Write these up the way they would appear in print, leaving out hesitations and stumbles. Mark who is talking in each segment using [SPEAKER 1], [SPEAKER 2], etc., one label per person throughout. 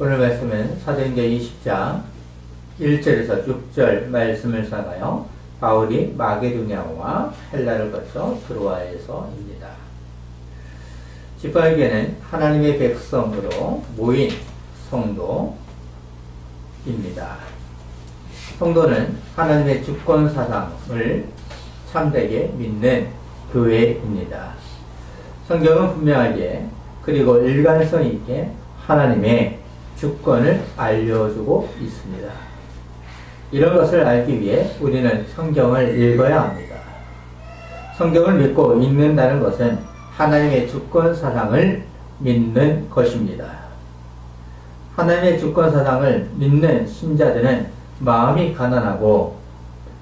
[SPEAKER 1] 오늘 말씀은 사도행전 20장 1절에서 6절 말씀을 전하여 바울이 마게도냐와 헬라를 거쳐 드로아에서입니다. 지파에게는 하나님의 백성으로 모인 성도입니다. 성도는 하나님의 주권 사상을 참되게 믿는 교회입니다. 성경은 분명하게 그리고 일관성 있게 하나님의 주권을 알려주고 있습니다. 이런 것을 알기 위해 우리는 성경을 읽어야 합니다. 성경을 믿고 읽는다는 것은 하나님의 주권 사상을 믿는 것입니다. 하나님의 주권 사상을 믿는 신자들은 마음이 가난하고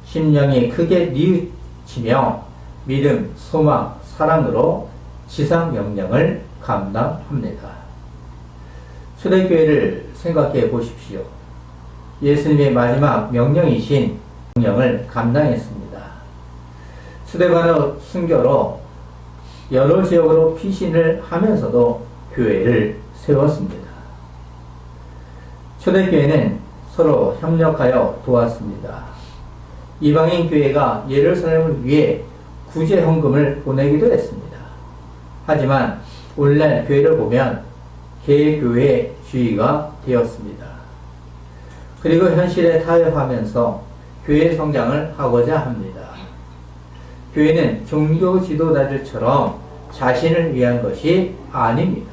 [SPEAKER 1] 심령이 크게 뉘우치며 믿음, 소망, 사랑으로 지상 명령을 감당합니다. 초대교회를 생각해 보십시오. 예수님의 마지막 명령이신 명령을 감당했습니다. 스데반의 순교로 여러 지역으로 피신을 하면서도 교회를 세웠습니다. 초대교회는 서로 협력하여 도왔습니다. 이방인 교회가 예루살렘을 위해 구제 헌금을 보내기도 했습니다. 하지만 오늘날 교회를 보면 개교회주의가 되었습니다. 그리고 현실에 타협하면서 교회 성장을 하고자 합니다. 교회는 종교 지도자들처럼 자신을 위한 것이 아닙니다.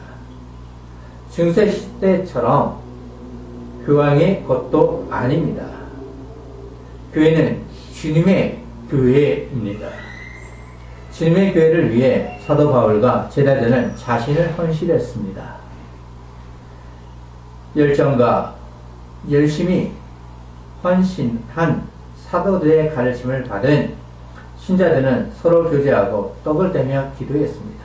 [SPEAKER 1] 중세시대처럼 교황의 것도 아닙니다. 교회는 주님의 교회입니다. 주님의 교회를 위해 사도 바울과 제자들은 자신을 헌신했습니다. 열정과 열심히 헌신한 사도들의 가르침을 받은 신자들은 서로 교제하고 떡을 떼며 기도했습니다.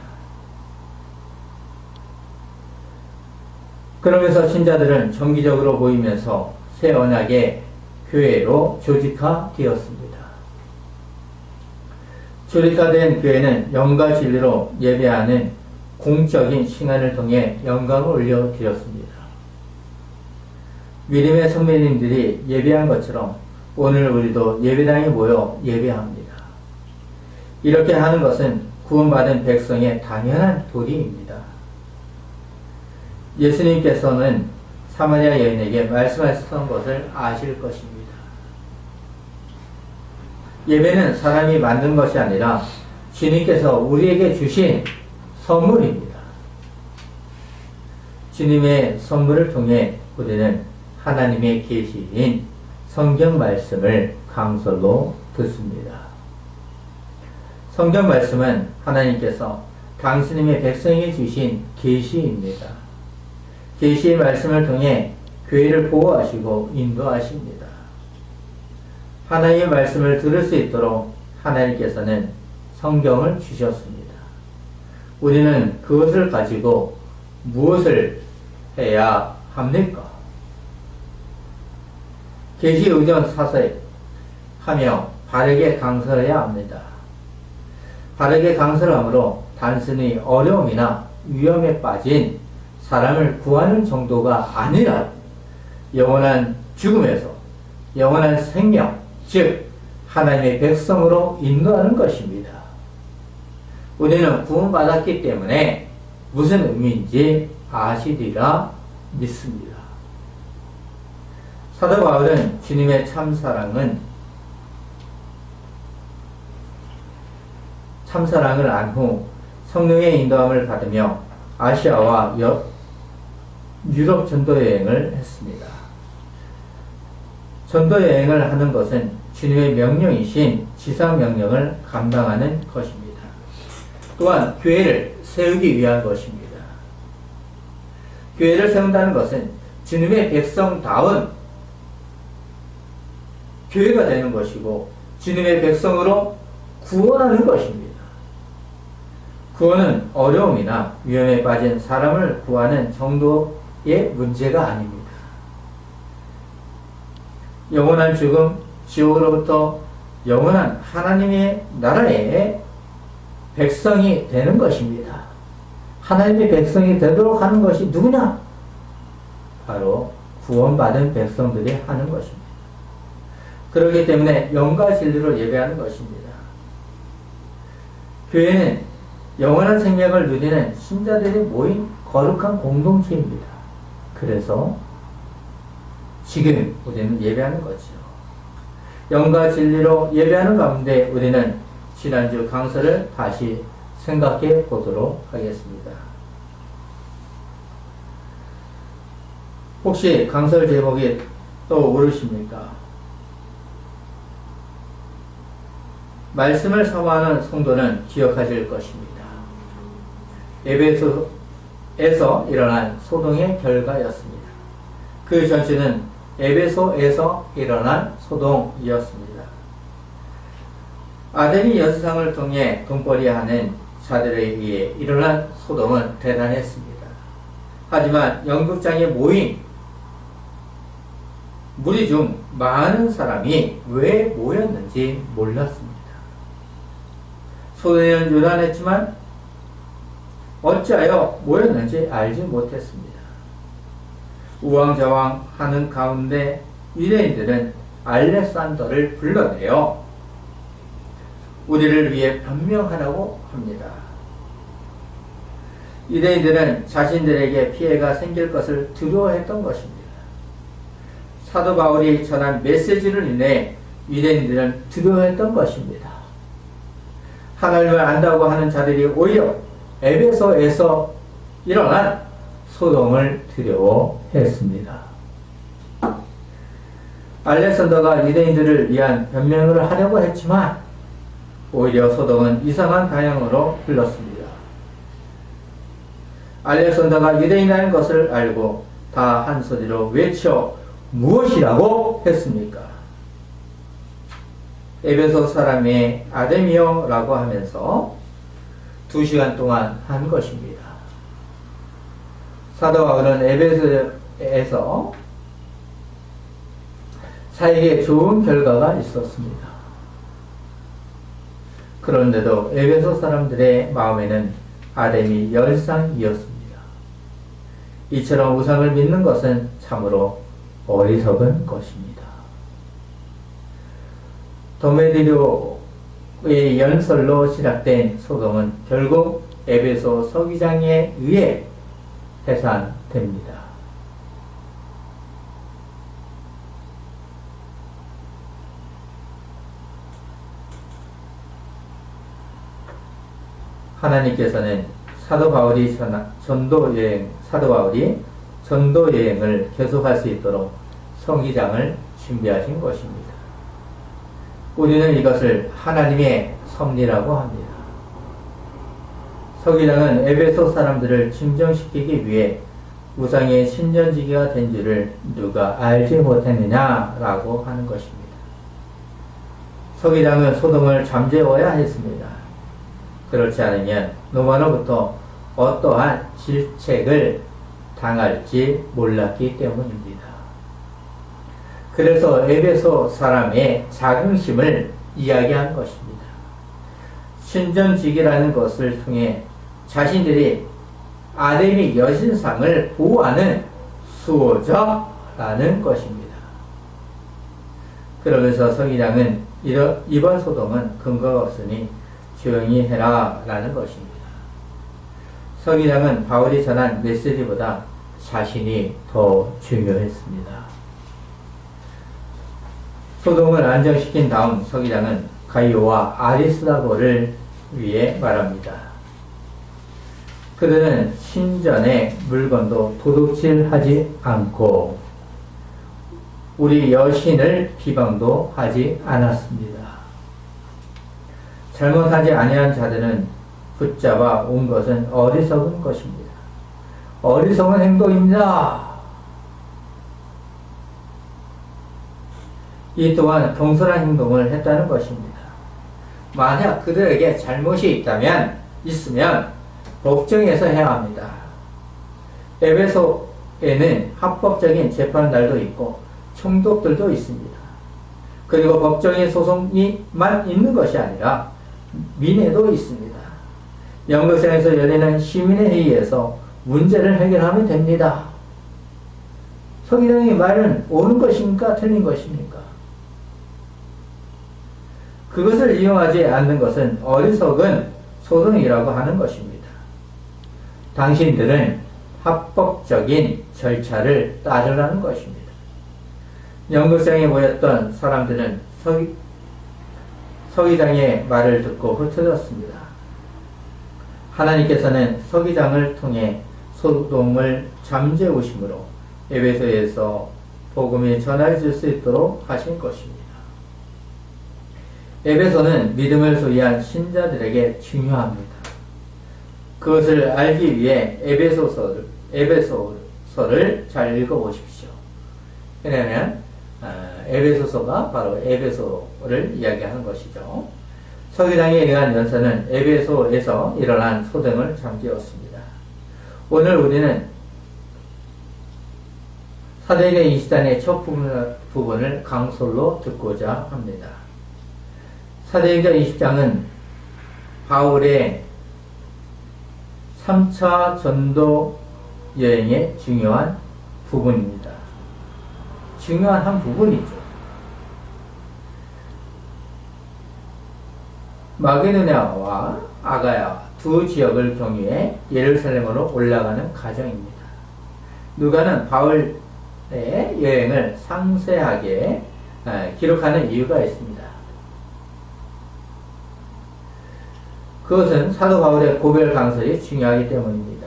[SPEAKER 1] 그러면서 신자들은 정기적으로 모이면서 새 언약의 교회로 조직화되었습니다. 조직화된 교회는 영과 진리로 예배하는 공적인 시간을 통해 영광을 올려드렸습니다. 믿음의 선배님들이 예배한 것처럼 오늘 우리도 예배당에 모여 예배합니다. 이렇게 하는 것은 구원받은 백성의 당연한 도리입니다. 예수님께서는 사마리아 여인에게 말씀하셨던 것을 아실 것입니다. 예배는 사람이 만든 것이 아니라 주님께서 우리에게 주신 선물입니다. 주님의 선물을 통해 우리는 하나님의 계시인 성경 말씀을 강설로 듣습니다. 성경 말씀은 하나님께서 당신의 백성에게 주신 계시입니다. 계시의 말씀을 통해 교회를 보호하시고 인도하십니다. 하나님의 말씀을 들을 수 있도록 하나님께서는 성경을 주셨습니다. 우리는 그것을 가지고 무엇을 해야 합니까? 계시 의존 사서하며 바르게 강설해야 합니다. 바르게 강설함으로 단순히 어려움이나 위험에 빠진 사람을 구하는 정도가 아니라 영원한 죽음에서 영원한 생명, 즉 하나님의 백성으로 인도하는 것입니다. 우리는 구원받았기 때문에 무슨 의미인지 아시리라 믿습니다. 사도 바울은 주님의 참사랑을 안 후 성령의 인도함을 받으며 아시아와 유럽 전도여행을 했습니다. 전도여행을 하는 것은 주님의 명령이신 지상명령을 감당하는 것입니다. 또한 교회를 세우기 위한 것입니다. 교회를 세운다는 것은 주님의 백성다운 교회가 되는 것이고 주님의 백성으로 구원하는 것입니다. 구원은 어려움이나 위험에 빠진 사람을 구하는 정도의 문제가 아닙니다. 영원한 죽음, 지옥으로부터 영원한 하나님의 나라의 백성이 되는 것입니다. 하나님의 백성이 되도록 하는 것이 누구냐? 바로 구원받은 백성들이 하는 것입니다. 그렇기 때문에 영과 진리로 예배하는 것입니다. 교회는 영원한 생명을 누리는 신자들이 모인 거룩한 공동체입니다. 그래서 지금 우리는 예배하는 거죠. 영과 진리로 예배하는 가운데 우리는 지난주 강서를 다시 생각해 보도록 하겠습니다. 혹시 강설 제목이 떠오르십니까? 말씀을 사모하는 성도는 기억하실 것입니다. 에베소에서 일어난 소동의 결과였습니다. 그 전체는 에베소에서 일어난 소동이었습니다. 아델이 여세상을 통해 돈벌이하는 자들에 의해 일어난 소동은 대단했습니다. 하지만 연극장에 모인 무리 중 많은 사람이 왜 모였는지 몰랐습니다. 소동은 요란했지만 어찌하여 모였는지 알지 못했습니다. 우왕좌왕 하는 가운데 유대인들은 알렉산더를 불러내어 우리를 위해 변명하라고 합니다. 유대인들은 자신들에게 피해가 생길 것을 두려워했던 것입니다. 사도 바울이 전한 메시지를 인해 유대인들은 두려워했던 것입니다. 하나님을 안다고 하는 자들이 오히려 에베소에서 일어난 소동을 두려워했습니다. 알렉산더가 유대인들을 위한 변명을 하려고 했지만 오히려 소동은 이상한 방향으로 흘렀습니다. 알렉산더가 유대인이라는 것을 알고 다 한 소리로 외쳐 무엇이라고 했습니까? 에베소 사람의 아데미오라고 하면서 2시간 동안 한 것입니다. 사도 바울은 에베소에서 사에게 좋은 결과가 있었습니다. 그런데도 에베소 사람들의 마음에는 아담이 열상이었습니다. 이처럼 우상을 믿는 것은 참으로 어리석은 것입니다. 도메디료의 연설로 시작된 소동은 결국 에베소 서기장에 의해 해산됩니다. 하나님께서는 사도 바울이 전도 여행을 계속할 수 있도록 서기장을 준비하신 것입니다. 우리는 이것을 하나님의 섭리라고 합니다. 서기장은 에베소 사람들을 진정시키기 위해 우상의 신전지기가 된 줄을 누가 알지 못했느냐라고 하는 것입니다. 서기장은 소동을 잠재워야 했습니다. 그렇지 않으면 노마로부터 어떠한 질책을 당할지 몰랐기 때문입니다. 그래서 에베소 사람의 자긍심을 이야기한 것입니다. 신전지기라는 것을 통해 자신들이 아담의 여신상을 보호하는 수호자라는 것입니다. 그러면서 서기장은 이번 소동은 근거가 없으니 조용히 해라 라는 것입니다. 서기장은 바울이 전한 메시지보다 자신이 더 중요했습니다. 소동을 안정시킨 다음 서기장은 가이오와 아리스다고를 위해 말합니다. 그들은 신전의 물건도 도둑질하지 않고 우리 여신을 비방도 하지 않았습니다. 잘못하지 아니한 자들은 붙잡아 온 것은 어리석은 것입니다. 어리석은 행동입니다. 이 또한 경솔한 행동을 했다는 것입니다. 만약 그들에게 잘못이 있으면 법정에서 해야 합니다. 에베소에는 합법적인 재판날도 있고 총독들도 있습니다. 그리고 법정의 소송이만 있는 것이 아니라 민회도 있습니다. 연극장에서 열리는 시민의 회의에서 문제를 해결하면 됩니다. 서기장의 말은 옳은 것입니까? 틀린 것입니까? 그것을 이용하지 않는 것은 어리석은 소동이라고 하는 것입니다. 당신들은 합법적인 절차를 따르라는 것입니다. 연극장에 모였던 사람들은 서기장의 말을 듣고 흩어졌습니다. 하나님께서는 서기장을 통해 소동을 잠재우심으로 에베소에서 복음이 전해질 수 있도록 하신 것입니다. 에베소는 믿음을 소유한 신자들에게 중요합니다. 그것을 알기 위해 에베소서를 잘 읽어보십시오. 왜냐하면 에베소서가 바로 에베소를 이야기하는 것이죠. 서기장에 의한 연설은 에베소에서 일어난 소동을 잠재웠습니다. 오늘 우리는 사도행전 20장의 첫 부분을 강솔로 듣고자 합니다. 사도행전 20장은 바울의 3차 전도 여행의 중요한 부분입니다. 중요한 한 부분이죠. 마게도냐와 아가야 두 지역을 경유해 예루살렘으로 올라가는 과정입니다. 누가는 바울의 여행을 상세하게 기록하는 이유가 있습니다. 그것은 사도 바울의 고별 강설이 중요하기 때문입니다.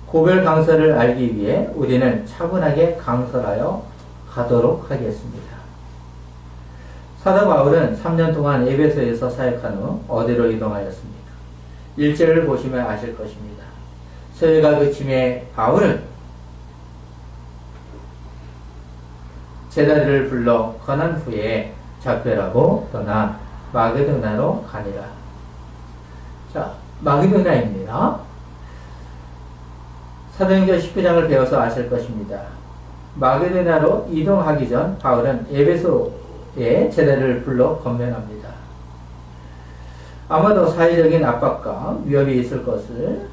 [SPEAKER 1] 고별 강설을 알기 위해 우리는 차분하게 강설하여 가도록 하겠습니다. 사도 바울은 3년 동안 에베소에서 사역한 후 어디로 이동하였습니까? 1절을 보시면 아실 것입니다. 서해가 그침에 바울은 제자들을 불러 권한 후에 작별하고 떠나 마게도나로 가니라. 자, 마게도나입니다. 사도행전 19장을 배워서 아실 것입니다. 마게도나로 이동하기 전 바울은 에베소에 제자들을 불러 건면합니다. 아마도 사회적인 압박과 위협이 있을 것을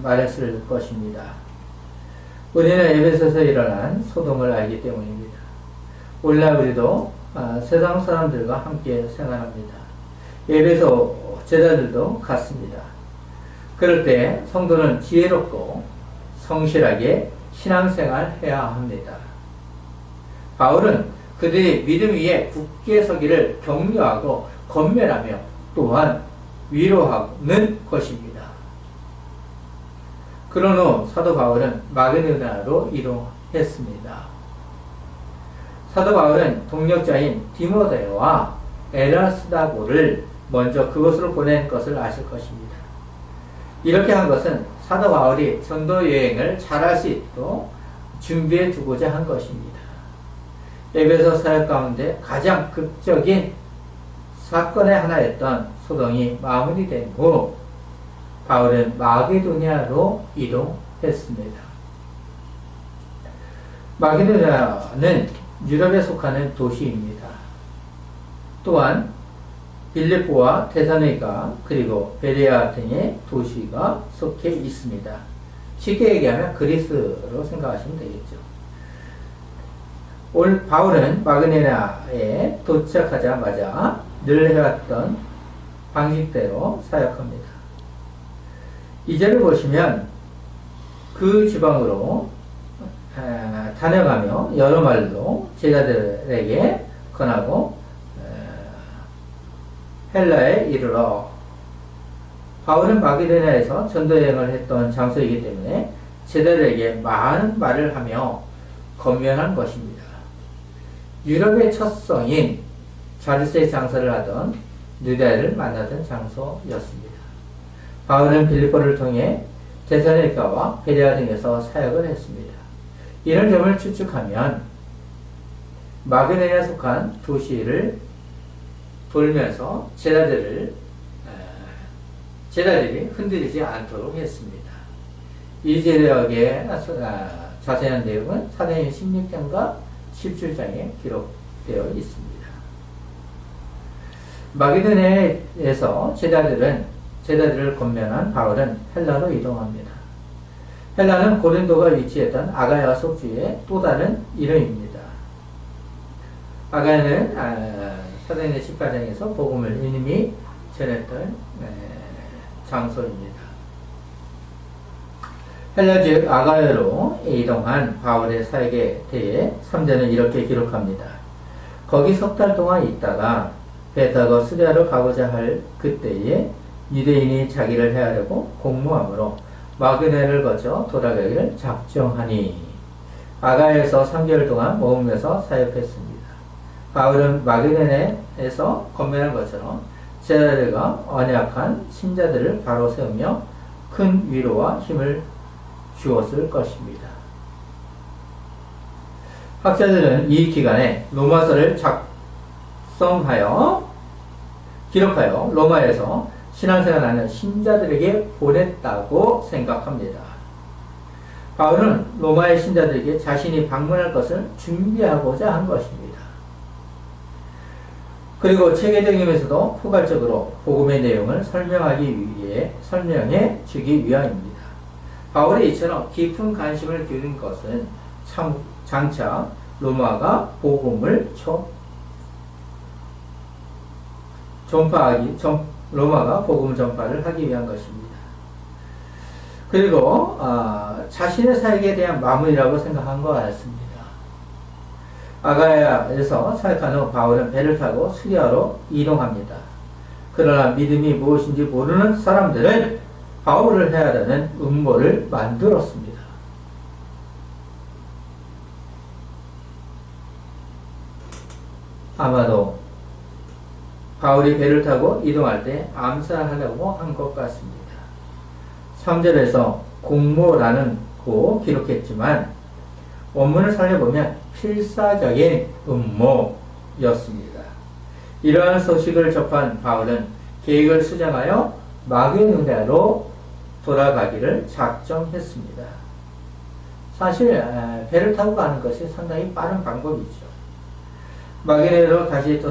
[SPEAKER 1] 말했을 것입니다. 우리는 에베소에서 일어난 소동을 알기 때문입니다. 오늘날 우리도 세상 사람들과 함께 생활합니다. 에베소 제자들도 같습니다. 그럴 때 성도는 지혜롭고 성실하게 신앙생활 해야 합니다. 바울은 그들이 믿음 위에 굳게 서기를 격려하고 건면하며 또한 위로하는 것입니다. 그런 후 사도 바울은 마게도나로 이동했습니다. 사도 바울은 동력자인 디모데와 에라스다고를 먼저 그곳으로 보낸 것을 아실 것입니다. 이렇게 한 것은 사도 바울이 전도 여행을 잘할 수 있도록 준비해 두고자 한 것입니다. 에베소 사역 가운데 가장 극적인 사건의 하나였던 소동이 마무리된 후 바울은 마게도냐로 이동했습니다. 마게도냐는 유럽에 속하는 도시입니다. 또한 빌립보와 데살로니가 그리고 베레아 등의 도시가 속해 있습니다. 쉽게 얘기하면 그리스로 생각하시면 되겠죠. 올 바울은 마게도냐에 도착하자마자 늘 해왔던 방식대로 사역합니다. 이제를 보시면 그 지방으로 다녀가며 여러 말로 제자들에게 권하고 헬라에 이르러 바울은 마게도냐에서 전도여행을 했던 장소이기 때문에 제자들에게 많은 말을 하며 건면한 것입니다. 유럽의 첫 성인 자르세 장사를 하던 유다를 만나던 장소였습니다. 바울은 빌립보를 통해 데살로니가와 베레아 등에서 사역을 했습니다. 이런 점을 추측하면 마게도냐에 속한 도시를 돌면서 제자들이 흔들리지 않도록 했습니다. 이 제력의 자세한 내용은 사도행전 16장과 17장에 기록되어 있습니다. 마게도냐에서 제자들을 건면한 바울은 헬라로 이동합니다. 헬라는 고린도가 위치했던 아가야 속주의 또 다른 이름입니다. 아가야는 사도행전 18장에서 복음을 이미 전했던 장소입니다. 헬라 즉 아가야로 이동한 바울의 사역에 대해 3절은 이렇게 기록합니다. 거기 석 달 동안 있다가 배 타고 수리아로 가고자 할 그때에 유대인이 자기를 해하려고 공모함으로 마그네를 거쳐 돌아가기를 작정하니 아가야에서 3개월 동안 머물면서 사역했습니다. 바울은 마그네에서 건면한 것처럼 제자들과 언약한 신자들을 바로 세우며 큰 위로와 힘을 주었을 것입니다. 학자들은 이 기간에 로마서를 기록하여 로마에서 신앙생활하는 신자들에게 보냈다고 생각합니다. 바울은 로마의 신자들에게 자신이 방문할 것을 준비하고자 한 것입니다. 그리고 체계적이면서도 포괄적으로 복음의 내용을 설명해 주기 위함입니다. 바울이 이처럼 깊은 관심을 기울인 것은 장차 로마가 복음을 로마가 복음 전파를 하기 위한 것입니다. 그리고 자신의 사역에 대한 마무리라고 생각한 것 같습니다. 아가야에서 사역한 후 바울은 배를 타고 수리아로 이동합니다. 그러나 믿음이 무엇인지 모르는 사람들은 바울을 헤아려는 음모를 만들었습니다. 아마도 바울이 배를 타고 이동할 때 암살하려고 한 것 같습니다. 3절에서 공모라는 고 기록했지만 원문을 살려보면 필사적인 음모였습니다. 이러한 소식을 접한 바울은 계획을 수정하여 마게도냐로 돌아가기를 작정했습니다. 사실 배를 타고 가는 것이 상당히 빠른 방법이죠. 마게도냐로 다시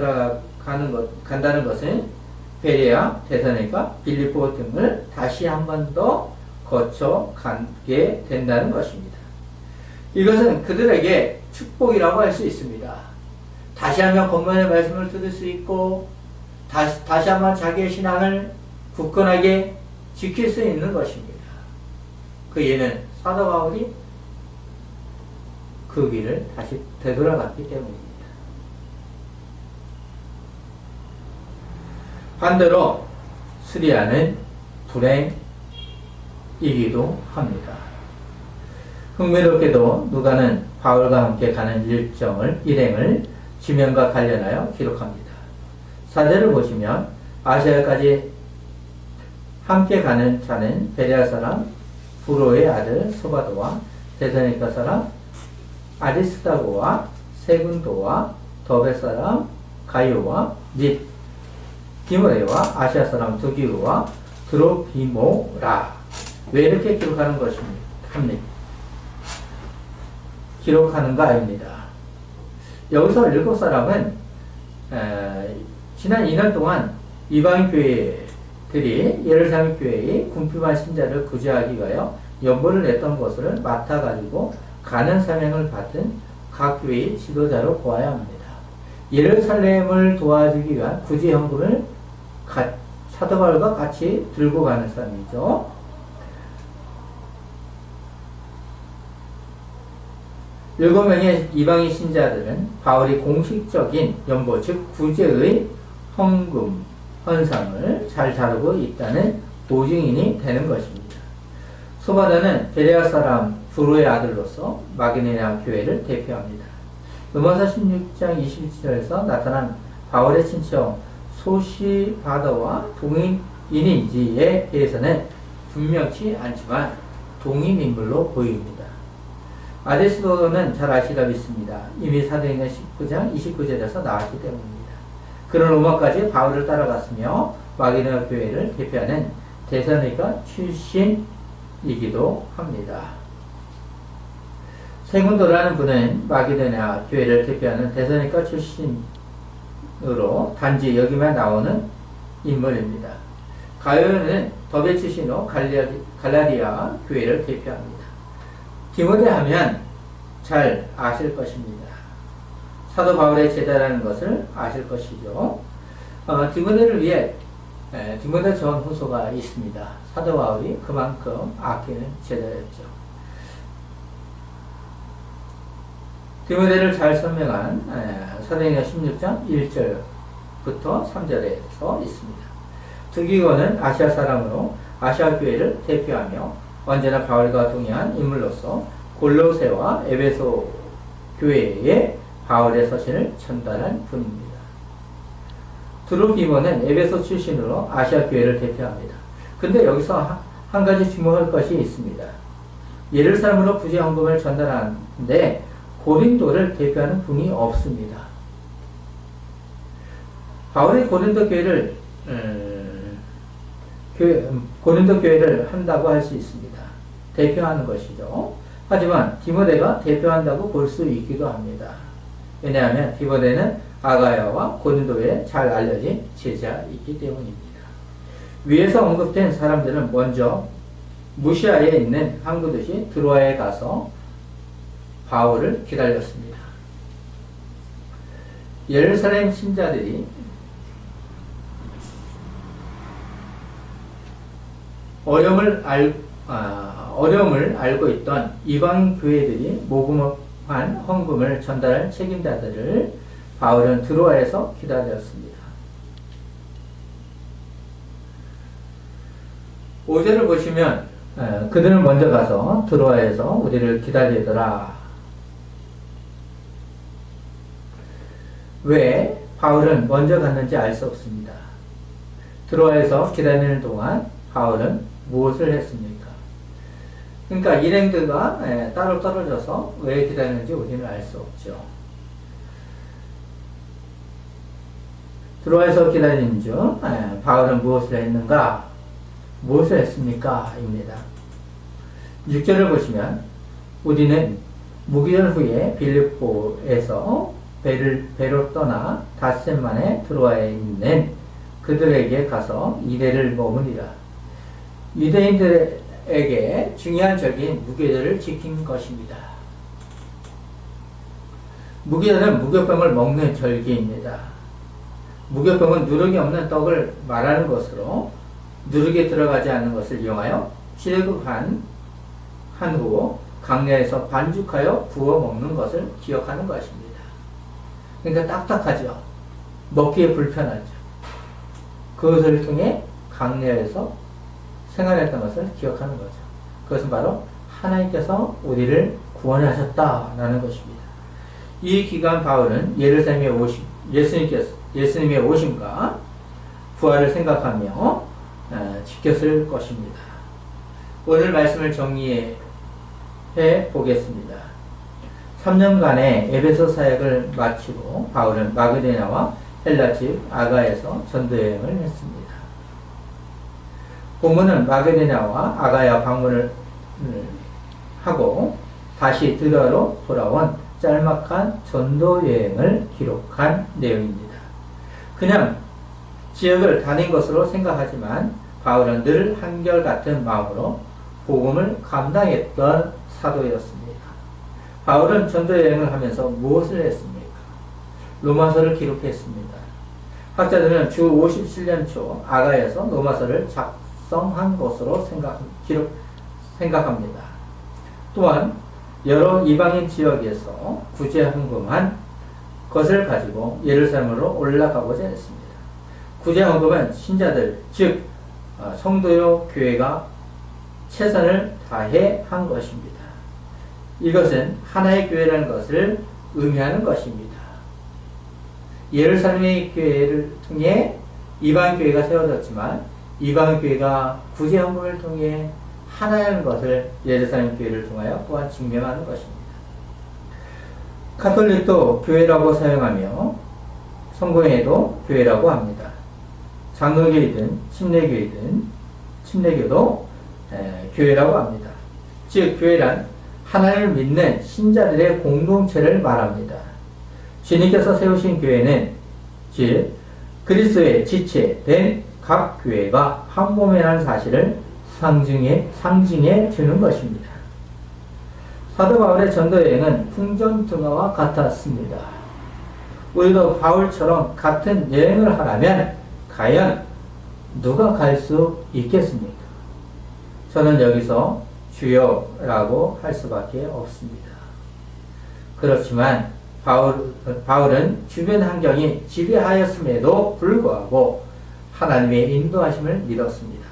[SPEAKER 1] 간다는 것은 베레아, 데살로니가, 빌립보 등을 다시 한 번 더 거쳐 가게 된다는 것입니다. 이것은 그들에게 축복이라고 할 수 있습니다. 다시 한번 건강의 말씀을 들을 수 있고 다시 한번 자기의 신앙을 굳건하게 지킬 수 있는 것입니다. 그 예는 사도 바울이 그 길을 다시 되돌아갔기 때문입니다. 반대로 수리아는 불행이기도 합니다. 흥미롭게도 누가는 바울과 함께 가는 일행을 지면과 관련하여 기록합니다. 4절을 보시면 아시아까지 함께 가는 자는 베레아 사람 브로의 아들 소바도와 데살로니가 사람 아리스다고와 세군도와 더베 사람 가이오와 및 디모데와 아시아 사람 두기우와 드로피모라. 왜 이렇게 기록하는 것입니까? 기록하는가 아닙니다. 여기서 7사람은 지난 2년 동안 이방인 교회들이 예루살렘 교회의 궁핍한 신자를 구제하기 위하여 연보를 냈던 것을 맡아가지고 가는 사명을 받은 각 교회의 지도자로 보아야 합니다. 예루살렘을 도와주기 위한 구제 헌금을 사도 바울과 같이 들고 가는 사람이죠. 일곱 명의 이방인 신자들은 바울이 공식적인 연보, 즉 구제의 헌상을 잘 다루고 있다는 보증인이 되는 것입니다. 소바다는 베레아 사람 브로의 아들로서 마게도냐 교회를 대표합니다. 로마서 16장 27절에서 나타난 바울의 친척 소시바다와 동인인지에 대해서는 분명치 않지만 동인인물로 보입니다. 아데스도는 잘 아시다 믿습니다. 이미 사도행전 19장 29절에서 나왔기 때문입니다. 그는 로마까지 바울을 따라갔으며 마게도냐 교회를 대표하는 데살로니가 출신이기도 합니다. 세군도라는 분은 마게도냐 교회를 대표하는 데살로니가 출신으로 단지 여기만 나오는 인물입니다. 가요는 더베 출신으로 갈라디아 교회를 대표합니다. 디모데 하면 잘 아실 것입니다. 사도 바울의 제자라는 것을 아실 것이죠. 디모데를 위해 디모데 전후서가 있습니다. 사도 바울이 그만큼 아끼는 제자였죠. 디모데를 잘 설명한 사도행전 16장 1절부터 3절에서 있습니다. 드기고는 아시아 사람으로 아시아 교회를 대표하며 언제나 바울과 동행한 인물로서 골로새와 에베소 교회에 바울의 서신을 전달한 분입니다. 드로피모는 에베소 출신으로 아시아 교회를 대표합니다. 근데 여기서 한 가지 주목할 것이 있습니다. 예루살렘으로 부재 헌금을 전달하는데 고린도를 대표하는 분이 없습니다. 바울이 고린도 교회를 한다고 할 수 있습니다. 대표하는 것이죠. 하지만 디모데가 대표한다고 볼 수 있기도 합니다. 왜냐하면 디모데는 아가야와 고린도에 잘 알려진 제자이기 때문입니다. 위에서 언급된 사람들은 먼저 무시아에 있는 항구 도시 드로아에 가서 바울을 기다렸습니다. 예루살렘 신자들이 어려움을 알고 있던 이방 교회들이 모금한 헌금을 전달할 책임자들을 바울은 드로아에서 기다렸습니다. 5절을 보시면 그들은 먼저 가서 드로아에서 우리를 기다리더라. 왜 바울은 먼저 갔는지 알 수 없습니다. 드로아에서 기다리는 동안 바울은 무엇을 했습니까? 그러니까 일행들과 따로 떨어져서 왜 기다리는지 우리는 알 수 없죠. 드로아에서 기다리는 중 바울은 무엇을 했는가? 무엇을 했습니까? 입니다. 6절을 보시면 우리는 무기절 후에 빌립보에서 배로 떠나 닷새 만에 드로아에 있는 그들에게 가서 이래를 머무니라. 유대인들에게 중요한 절기인 무교절을 지킨 것입니다. 무교절은 무교병을 먹는 절기입니다. 무교병은 누룩이 없는 떡을 말하는 것으로 누룩이 들어가지 않는 것을 이용하여 출애굽한 후 강야에서 반죽하여 구워 먹는 것을 기억하는 것입니다. 그러니까 딱딱하죠. 먹기에 불편하죠. 그것을 통해 강야에서 생활했던 것을 기억하는 거죠. 그것은 바로 하나님께서 우리를 구원하셨다라는 것입니다. 이 기간 바울은 예루살렘에 오심, 예수님의 오심과 부활을 생각하며 지켰을 것입니다. 오늘 말씀을 정리해 보겠습니다. 3년간의 에베소 사역을 마치고 바울은 마게도냐와 헬라 즉 아가에서 전도여행을 했습니다. 본문은 마게도냐와 아가야 방문을 하고 다시 드로아로 돌아온 짤막한 전도여행을 기록한 내용입니다. 그냥 지역을 다닌 것으로 생각하지만 바울은 늘 한결같은 마음으로 복음을 감당했던 사도였습니다. 바울은 전도여행을 하면서 무엇을 했습니까? 로마서를 기록했습니다. 학자들은 주 57년 초 아가에서 로마서를 작성한 것으로 생각합니다. 또한 여러 이방인 지역에서 구제 헌금한 것을 가지고 예루살렘으로 올라가고자 했습니다. 구제 헌금은 신자들 즉 성도요 교회가 최선을 다해 한 것입니다. 이것은 하나의 교회라는 것을 의미하는 것입니다. 예루살렘의 교회를 통해 이방 교회가 세워졌지만 이방 교회가 구제 헌금을 통해 하나라는 것을 예루살렘 교회를 통하여 또한 증명하는 것입니다. 가톨릭도 교회라고 사용하며 성공회도 교회라고 합니다. 장로교이든 침례교도 교회라고 합니다. 즉 교회란 하나님을 믿는 신자들의 공동체를 말합니다. 주님께서 세우신 교회는 즉 그리스도의 지체된 각 교회가 한 몸이라는 사실을 상징해 주는 것입니다. 사도 바울의 전도 여행은 풍전등화와 같았습니다. 우리도 바울처럼 같은 여행을 하라면 과연 누가 갈 수 있겠습니까? 저는 여기서 주여라고 할 수밖에 없습니다. 그렇지만 바울은 주변 환경이 지배하였음에도 불구하고 하나님의 인도하심을 믿었습니다.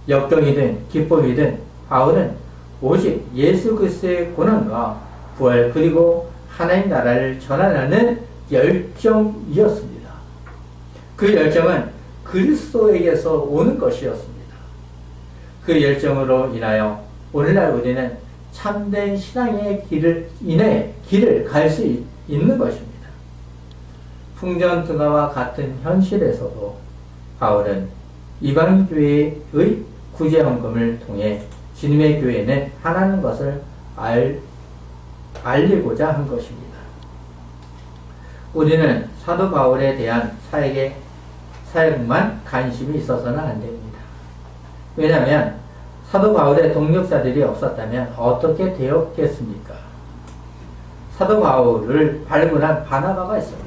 [SPEAKER 1] 역경이든 기쁨이든 바울은 오직 예수 그리스도의 고난과 부활 그리고 하나님 나라를 전하라는 열정이었습니다. 그 열정은 그리스도에게서 오는 것이었습니다. 그 열정으로 인하여 오늘날 우리는 참된 신앙의 길을 갈 수 있는 것입니다. 풍전등화와 같은 현실에서도 바울은 이방인 교회의 구제헌금을 통해 주님의 교회는 하나님 것을 알리고자 한 것입니다. 우리는 사도 바울에 대한 사역만 관심이 있어서는 안 됩니다. 왜냐하면 사도 바울의 동력자들이 없었다면 어떻게 되었겠습니까? 사도 바울을 발굴한 바나바가 있었고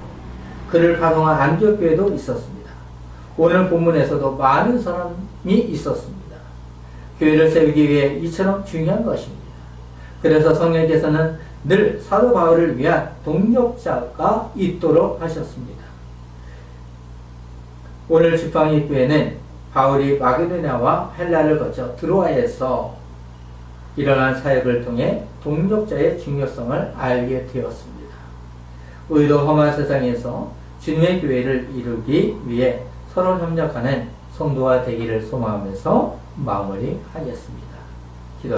[SPEAKER 1] 그를 파송한 안디옥 교회도 있었습니다. 오늘 본문에서도 많은 사람이 있었습니다. 교회를 세우기 위해 이처럼 중요한 것입니다. 그래서 성령께서는 늘 사도 바울을 위한 동력자가 있도록 하셨습니다. 오늘 지팡이 교회는 바울이 마게도냐와 헬라를 거쳐 드로아에서 일어난 사역을 통해 동력자의 중요성을 알게 되었습니다. 우리도 험한 세상에서 주님의 교회를 이루기 위해 서로 협력하는 성도가 되기를 소망하면서 마무리하겠습니다.